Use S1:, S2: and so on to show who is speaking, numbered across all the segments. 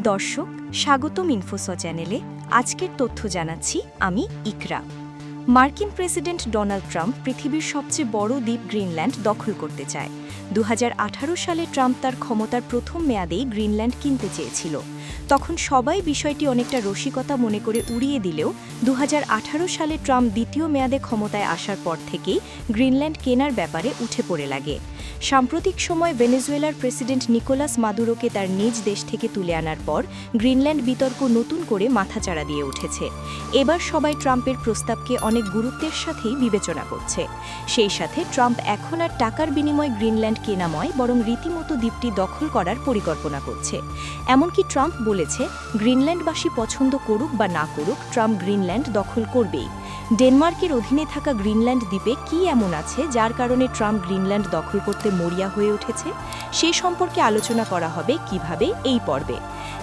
S1: দর্শক, স্বাগতম ইনফোস চ্যানেলে। আজকের তথ্য জানাচ্ছি আমি ইকরা। মার্কিন প্রেসিডেন্ট ডোনাল্ড ট্রাম্প পৃথিবীর সবচেয়ে বড় দ্বীপ গ্রিনল্যান্ড দখল করতে চায়। 2018 সালে ট্রাম্প তার ক্ষমতার প্রথম মেয়াদেই গ্রিনল্যান্ড কিনতে চেয়েছিল। তখন সবাই বিষয়টি অনেকটা রসিকতা মনে করে উড়িয়ে দিলেও 2018 সালে ট্রাম্প দ্বিতীয় মেয়াদে ক্ষমতায় আসার পর থেকেই গ্রিনল্যান্ড কেনার ব্যাপারে উঠে পড়ে লাগে। সাম্প্রতিক সময় ভেনেজুয়েলার প্রেসিডেন্ট নিকোলাস মাদুরোকে তার নিজ দেশ থেকে তুলে আনার পর গ্রিনল্যান্ড বিতর্ক নতুন করে মাথাচাড়া দিয়ে উঠেছে। এবার সবাই ট্রাম্পের প্রস্তাবকে অনেক গুরুত্বের সাথেই বিবেচনা করছে। সেই সাথে ট্রাম্প এখন আর টাকার বিনিময়ে গ্রিনল্যান্ড কেনাময় বরং রীতিমতো দ্বীপটি দখল করার পরিকল্পনা করছে। এমনকি ট্রাম্প বলেছে, গ্রিনল্যান্ডবাসী পছন্দ করুক বা না করুক, ট্রাম্প গ্রিনল্যান্ড দখল করবেই। ডেনমার্কের অধীনে থাকা গ্রিনল্যান্ড দ্বীপে কি এমন আছে যার কারণে ট্রাম্প গ্রিনল্যান্ড দখল করতে মরিয়া হয়ে উঠেছে, সে সম্পর্কে আলোচনা করা হবে কিভাবে এই পর্বে।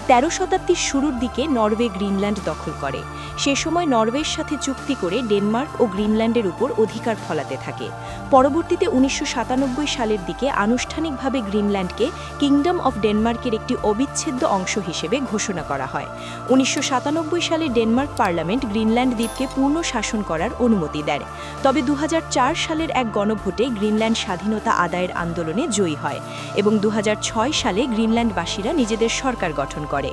S1: 13 শতাব্দীর শুরুর দিকে নরওয়ে গ্রিনল্যান্ড দখল করে। সে সময় নরওয়ের সাথে চুক্তি করে ডেনমার্ক ও গ্রিনল্যান্ডের উপর অধিকার ফলাতে থাকে। পরবর্তীতে 1997 সালের দিকে আনুষ্ঠানিকভাবে গ্রিনল্যান্ডকে কিংডম অফ ডেনমার্কের একটি অবিচ্ছেদ্য অংশ হিসেবে ঘোষণা করা হয়। 1997 সালে ডেনমার্ক পার্লামেন্ট গ্রিনল্যান্ড দ্বীপকে পূর্ণ শাসন করার অনুমতি দেয়। তবে 2004 সালের এক গণভোটে গ্রিনল্যান্ড স্বাধীনতা আদায়ের আন্দোলনে জয়ী হয় এবং 2006 সালে গ্রিনল্যান্ডবাসীরা নিজেদের সরকার গঠন করে।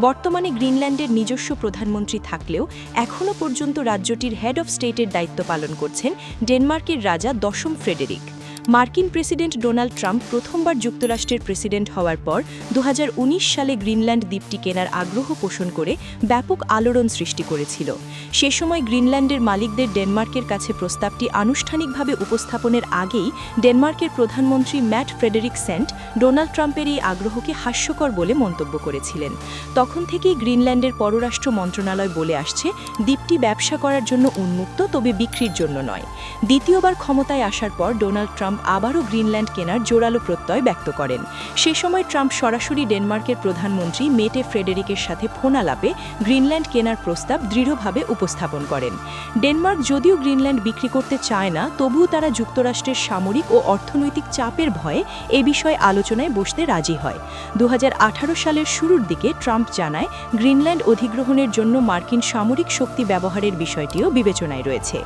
S1: বর্তমানে গ্রিনল্যান্ডের নিজস্ব প্রধানমন্ত্রী থাকলেও এখনও পর্যন্ত রাজ্যটির হেড অফ স্টেটের দায়িত্ব পালন করছেন ডেনমার্কের রাজা 10ম ফ্রেডেরিক। মার্কিন প্রেসিডেন্ট ডোনাল্ড ট্রাম্প প্রথমবার যুক্তরাষ্ট্রের প্রেসিডেন্ট হওয়ার পর 2019 সালে গ্রিনল্যান্ড দ্বীপটি কেনার আগ্রহ পোষণ করে ব্যাপক আলোড়ন সৃষ্টি করেছিল। সে সময় গ্রিনল্যান্ডের মালিকদের ডেনমার্কের কাছে প্রস্তাবটি আনুষ্ঠানিকভাবে উপস্থাপনের আগেই ডেনমার্কের প্রধানমন্ত্রী ম্যাট ফ্রেডেরিকসেন ডোনাল্ড ট্রাম্পের এই আগ্রহকে হাস্যকর বলে মন্তব্য করেছিলেন। তখন থেকেই গ্রিনল্যান্ডের পররাষ্ট্র মন্ত্রণালয় বলে আসছে, দ্বীপটি ব্যবসা করার জন্য উন্মুক্ত, তবে বিক্রির জন্য নয়। দ্বিতীয়বার ক্ষমতায় আসার পর ডোনাল্ড ট্রাম্প আবারও গ্রিনল্যান্ড কেনার জোরালো প্রত্যয় ব্যক্ত করেন। সে সময় ট্রাম্প সরাসরি ডেনমার্কের প্রধানমন্ত্রী মেটে ফ্রেডেরিকের সাথে ফোন আলাপে গ্রিনল্যান্ড কেনার প্রস্তাব দৃঢ়ভাবে উপস্থাপন করেন। ডেনমার্ক যদিও গ্রিনল্যান্ড বিক্রি করতে চায় না, তবুও তারা যুক্তরাষ্ট্রের সামরিক ও অর্থনৈতিক চাপের ভয়ে এ বিষয়ে আলোচনায় বসতে রাজি হয়। 2018 সালের শুরুর দিকে ট্রাম্প জানায়, গ্রিনল্যান্ড অধিগ্রহণের জন্য মার্কিন সামরিক শক্তি ব্যবহারের বিষয়টিও বিবেচনায় রয়েছে।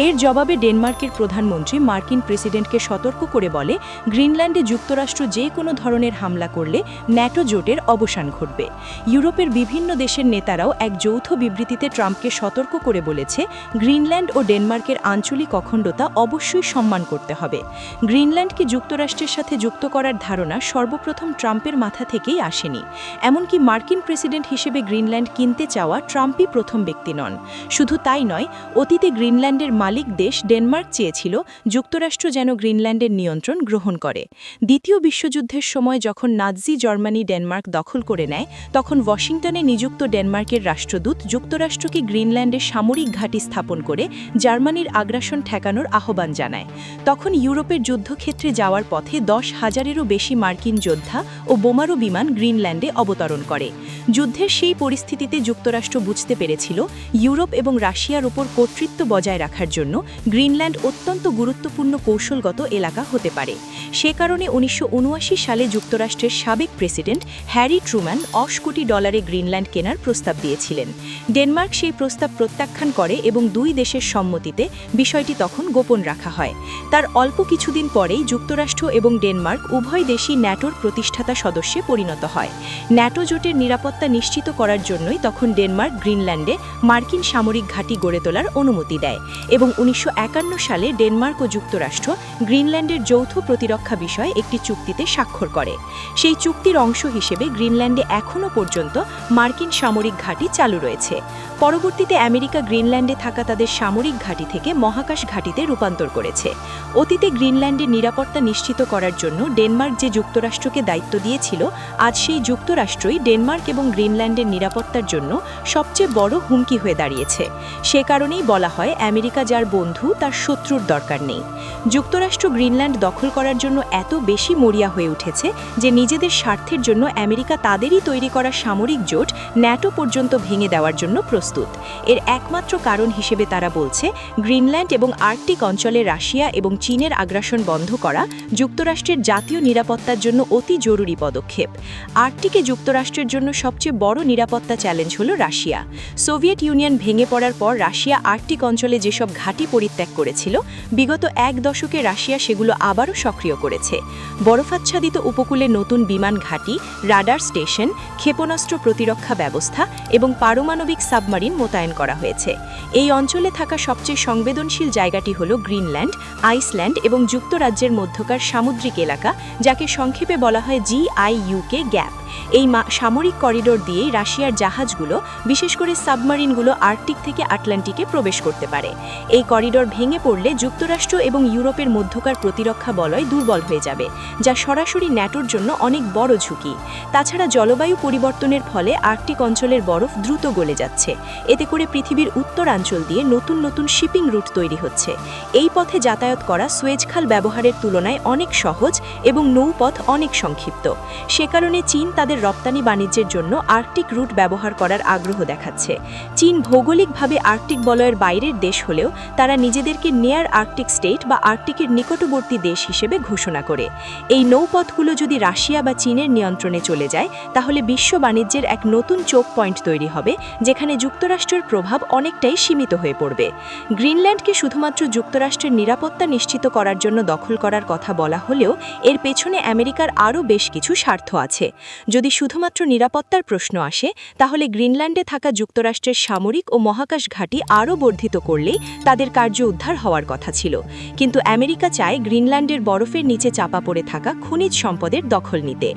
S1: এর জবাবে ডেনমার্কের প্রধানমন্ত্রী মার্কিন প্রেসিডেন্টকে সতর্ক করে বলে, গ্রিনল্যান্ডে যুক্তরাষ্ট্র যে কোনো ধরনের হামলা করলে ন্যাটো জোটের অবসান ঘটবে। ইউরোপের বিভিন্ন দেশের নেতারাও এক যৌথ বিবৃতিতে ট্রাম্পকে সতর্ক করে বলেছে, গ্রিনল্যান্ড ও ডেনমার্কের আঞ্চলিক অখণ্ডতা অবশ্যই সম্মান করতে হবে। গ্রিনল্যান্ডকে যুক্তরাষ্ট্রের সাথে যুক্ত করার ধারণা সর্বপ্রথম ট্রাম্পের মাথা থেকেই আসেনি। এমনকি মার্কিন প্রেসিডেন্ট হিসেবে গ্রিনল্যান্ড কিনতে চাওয়া ট্রাম্পই প্রথম ব্যক্তি নন। শুধু তাই নয়, অতীতে গ্রিনল্যান্ডের মালিক দেশ ডেনমার্ক চেয়েছিল যুক্তরাষ্ট্র যেন গ্রিনল্যান্ডের নিয়ন্ত্রণ গ্রহণ করে। দ্বিতীয় বিশ্বযুদ্ধের সময় যখন নাৎসি জার্মানি ডেনমার্ক দখল করে নেয়, তখন ওয়াশিংটনে নিযুক্ত ডেনমার্কের রাষ্ট্রদূত যুক্তরাষ্ট্রকে গ্রিনল্যান্ডে সামরিক ঘাঁটি স্থাপন করে জার্মানির আগ্রাসন ঠেকানোর আহ্বান জানায়। তখন ইউরোপের যুদ্ধক্ষেত্রে যাওয়ার পথে 10,000-এরও বেশি মার্কিন যোদ্ধা ও বোমারু বিমান গ্রিনল্যান্ডে অবতরণ করে। যুদ্ধের সেই পরিস্থিতিতে যুক্তরাষ্ট্র বুঝতে পেরেছিল, ইউরোপ এবং রাশিয়ার ওপর কর্তৃত্ব বজায় রাখার জন্য গ্রিনল্যান্ড অত্যন্ত গুরুত্বপূর্ণ কৌশলগত এলাকা হতে পারে। সে কারণে 1979 সালে যুক্তরাষ্ট্রের সাবেক প্রেসিডেন্ট হ্যারি ট্রুম্যান $10 কোটি গ্রিনল্যান্ড কেনার প্রস্তাব দিয়েছিলেন। ডেনমার্ক সেই প্রস্তাব প্রত্যাখ্যান করে এবং দুই দেশের সম্মতিতে বিষয়টি তখন গোপন রাখা হয়। তার অল্প কিছুদিন পরেই যুক্তরাষ্ট্র এবং ডেনমার্ক উভয় দেশই ন্যাটোর প্রতিষ্ঠাতা সদস্যে পরিণত হয়। ন্যাটো জোটের নিরাপত্তা নিশ্চিত করার জন্যই তখন ডেনমার্ক গ্রিনল্যান্ডে মার্কিন সামরিক ঘাঁটি গড়ে তোলার অনুমতি দেয় এবং 1951 সালে ডেনমার্ক ও যুক্তরাষ্ট্র গ্রিনল্যান্ডের যৌথ প্রতিরক্ষা বিষয়ে একটি চুক্তিতে স্বাক্ষর করে। সেই চুক্তির অংশ হিসেবে গ্রিনল্যান্ডে এখনও পর্যন্ত মার্কিন সামরিক ঘাঁটি চালু রয়েছে। পরবর্তীতে আমেরিকা গ্রিনল্যান্ডে থাকা তাদের সামরিক ঘাঁটি থেকে মহাকাশ ঘাঁটিতে রূপান্তর করেছে। অতীতে গ্রিনল্যান্ডের নিরাপত্তা নিশ্চিত করার জন্য ডেনমার্ক যে যুক্তরাষ্ট্রকে দায়িত্ব দিয়েছিল, আজ সেই যুক্তরাষ্ট্রই ডেনমার্ক এবং গ্রিনল্যান্ডের নিরাপত্তার জন্য সবচেয়ে বড় হুমকি হয়ে দাঁড়িয়েছে। সে কারণেই বলা হয়, আমেরিকা যার বন্ধু তার শত্রুর দরকার নেই। যুক্তরাষ্ট্র গ্রিনল্যান্ড দখল করার জন্য এত বেশি মরিয়া হয়ে উঠেছে যে নিজেদের স্বার্থের জন্য আমেরিকা তাদেরই তৈরি করা সামরিক জোট ন্যাটো পর্যন্ত ভেঙে দেওয়ার জন্য প্রস্তুত। এর একমাত্র কারণ হিসেবে তারা বলছে গ্রিনল্যান্ড এবং আর্কটিক অঞ্চলে রাশিয়া এবং চীনের আগ্রাসন বন্ধ করা যুক্তরাষ্ট্রের জাতীয় নিরাপত্তার জন্য অতি জরুরি পদক্ষেপ। আর্কটিকে যুক্তরাষ্ট্রের জন্য সবচেয়ে বড় নিরাপত্তা চ্যালেঞ্জ হল রাশিয়া। সোভিয়েত ইউনিয়ন ভেঙে পড়ার পর রাশিয়া আর্কটিক অঞ্চলে যেসব ঘাঁটি পরিত্যাগ করেছিল, বিগত এক দশকে রাশিয়া সেগুলো আবারও সক্রিয় করেছে। বরফাচ্ছাদিত উপকূলে নতুন বিমান ঘাঁটি, রাডার স্টেশন, ক্ষেপণাস্ত্র প্রতিরক্ষা ব্যবস্থা এবং পারমাণবিক সাবমারিন মোতায়েন করা হয়েছে। এই অঞ্চলে থাকা সবচেয়ে সংবেদনশীল জায়গাটি হল গ্রিনল্যান্ড, আইসল্যান্ড এবং যুক্তরাজ্যের মধ্যকার সামুদ্রিক এলাকা, যাকে সংক্ষেপে বলা হয় GIUK গ্যাপ। এই সামরিক করিডোর দিয়েই রাশিয়ার জাহাজগুলো, বিশেষ করে সাবমারিনগুলো আর্কটিক থেকে আটলান্টিকে প্রবেশ করতে পারে। এই করিডোর ভেঙে পড়লে যুক্তরাষ্ট্র এবং ইউরোপের মধ্যকার প্রতিরক্ষা বলয় দুর্বল হয়ে যাবে, যা সরাসরি ন্যাটোর জন্য অনেক বড় ঝুঁকি। তাছাড়া জলবায়ু পরিবর্তনের ফলে আর্কটিক অঞ্চলের বরফ দ্রুত গলে যাচ্ছে। এতে করে পৃথিবীর উত্তরাঞ্চল দিয়ে নতুন নতুন শিপিং রুট তৈরি হচ্ছে। এই পথে যাতায়াত করা সুয়েজ খাল ব্যবহারের তুলনায় অনেক সহজ এবং নৌপথ অনেক সংক্ষিপ্ত। সে কারণে চীন তাদের রপ্তানি বাণিজ্যের জন্য আর্কটিক রুট ব্যবহার করার আগ্রহ দেখাচ্ছে। চীন ভৌগোলিকভাবে আর্কটিক বলয়ের বাইরের দেশ হলেও তারা নিজেদেরকে নিয়ার আর্কটিক স্টেট বা আর্কটিকের নিকটবর্তী দেশ হিসেবে ঘোষণা করে। এই নৌপথগুলো যদি রাশিয়া বা চীনের নিয়ন্ত্রণে চলে যায়, তাহলে বিশ্ব বাণিজ্যের এক নতুন চোক পয়েন্ট তৈরি হবে, যেখানে যুক্তরাষ্ট্রের প্রভাব অনেকটাই সীমিত হয়ে পড়বে। গ্রিনল্যান্ডকে শুধুমাত্র যুক্তরাষ্ট্রের নিরাপত্তা নিশ্চিত করার জন্য দখল করার কথা বলা হলেও এর পেছনে আমেরিকার আরও বেশ কিছু স্বার্থ আছে। যদি শুধুমাত্র নিরাপত্তার প্রশ্ন আসে, তাহলে গ্রিনল্যান্ডে থাকা যুক্তরাষ্ট্রের সামরিক ও মহাকাশ ঘাঁটি আরও বর্ধিত করলেই তাদের কার্য উদ্ধার হওয়ার কথা ছিল। কিন্তু আমেরিকা চায় গ্রিনল্যান্ডের বরফের নিচে চাপা পড়ে থাকা খনিজ সম্পদের দখল নিতে।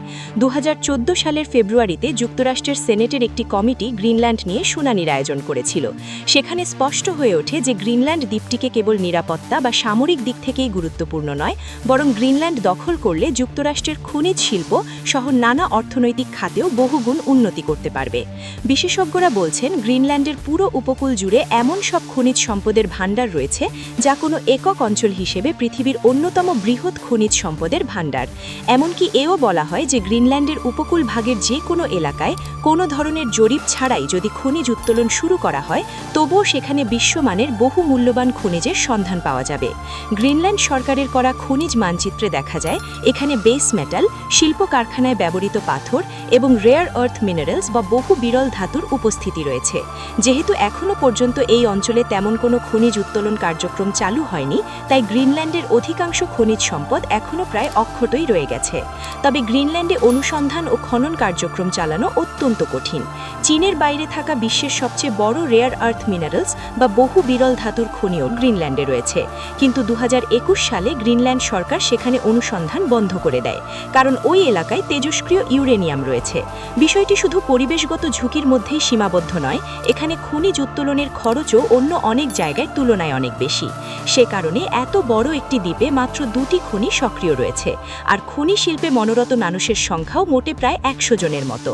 S1: 2014 সালের ফেব্রুয়ারিতে যুক্তরাষ্ট্রের সেনেটের একটি কমিটি গ্রিনল্যান্ড নিয়ে শুনানির আয়োজন করেছিল। সেখানে স্পষ্ট হয়ে ওঠে যে গ্রিনল্যান্ড দ্বীপটিকে কেবল নিরাপত্তা বা সামরিক দিক থেকেই গুরুত্বপূর্ণ নয়, বরং গ্রিনল্যান্ড দখল করলে যুক্তরাষ্ট্রের খনিজ শিল্প সহ নানা অর্থনৈতিক খাতেও বহুগুণ উন্নতি করতে পারবে। বিশেষজ্ঞরা বলছেন গ্রিনল্যান্ডের পুরো উপকূল জুড়ে এমন সব খনিজ সম্পদের ভাণ্ডার রয়েছে যা কোনো একক অঞ্চল হিসেবে পৃথিবীর অন্যতম বৃহৎ খনিজ সম্পদের ভাণ্ডার। এমনকি এও বলা হয় যে গ্রিনল্যান্ডের উপকূল ভাগের যে কোনো এলাকায় কোনো ধরনের জরিপ ছাড়াই যদি খনিজ উত্তোলন শুরু করা হয়, তবুও সেখানে বিশ্বমানের বহু মূল্যবান খনিজের সন্ধান পাওয়া যাবে। গ্রিনল্যান্ড সরকারের করা খনিজ মানচিত্রে দেখা যায় এখানে বেস মেটাল, শিল্প কারখানায় ব্যবহৃত পাথর এবং রেয়ার আর্থ মিনারেলস বা বহু বিরল ধাতুর উপস্থিতি রয়েছে। যেহেতু এখনও পর্যন্ত এই অঞ্চলে তেমন কোনো খনিজ উত্তোলন কার্যক্রম চালু হয়নি, তাই গ্রিনল্যান্ডের অধিকাংশ খনিজ সম্পদ এখনও প্রায় অক্ষতই রয়ে গেছে। তবে গ্রিনল্যান্ডে অনুসন্ধান ও খনন কার্যক্রম চালানো অত্যন্ত কঠিন। চীনের বাইরে থাকা বিশ্বের সবচেয়ে বড় রেয়ার আর্থ মিনারেলস বা বহু বিরল ধাতুর খনিও গ্রিনল্যান্ডে রয়েছে, কিন্তু 2021 সালে গ্রিনল্যান্ড সরকার সেখানে অনুসন্ধান বন্ধ করে দেয়, কারণ ওই এলাকায় তেজস্ক্রিয় ইউরেনিয়াম রয়েছে। বিষয়টি শুধু পরিবেশগত ঝুঁকির মধ্যেই সীমাবদ্ধ নয়, এখানে খনিজ উত্তোলনের খরচও অন্য অনেক জায়গায় তুলনায় অনেক বেশি। সে কারণে এত বড় একটি দ্বীপে মাত্র 2টি খনি সক্রিয় রয়েছে, আর খনি শিল্পে মনোরত মানুষের সংখ্যাও মোটে প্রায় 100 জনের মতো।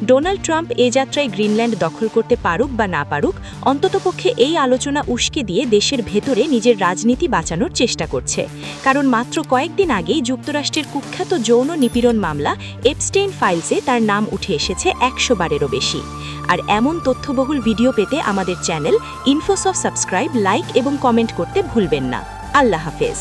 S1: ডোনাল্ড ট্রাম্প এ যাত্রায় গ্রিনল্যান্ড দখল করতে পারুক বা না পারুক, অন্ততপক্ষে এই আলোচনা উস্কে দিয়ে দেশের ভেতরে নিজের রাজনীতি বাঁচানোর চেষ্টা করছে। কারণ মাত্র কয়েকদিন আগেই যুক্তরাষ্ট্রের কুখ্যাত যৌন নিপীড়ন মামলা এপস্টেইন ফাইলসে তার নাম উঠে এসেছে 100 বারেরও বেশি। আর এমন তথ্যবহুল ভিডিও পেতে আমাদের চ্যানেল ইনফোসফ সাবস্ক্রাইব, লাইক এবং কমেন্ট করতে ভুলবেন না। আল্লাহ হাফেজ।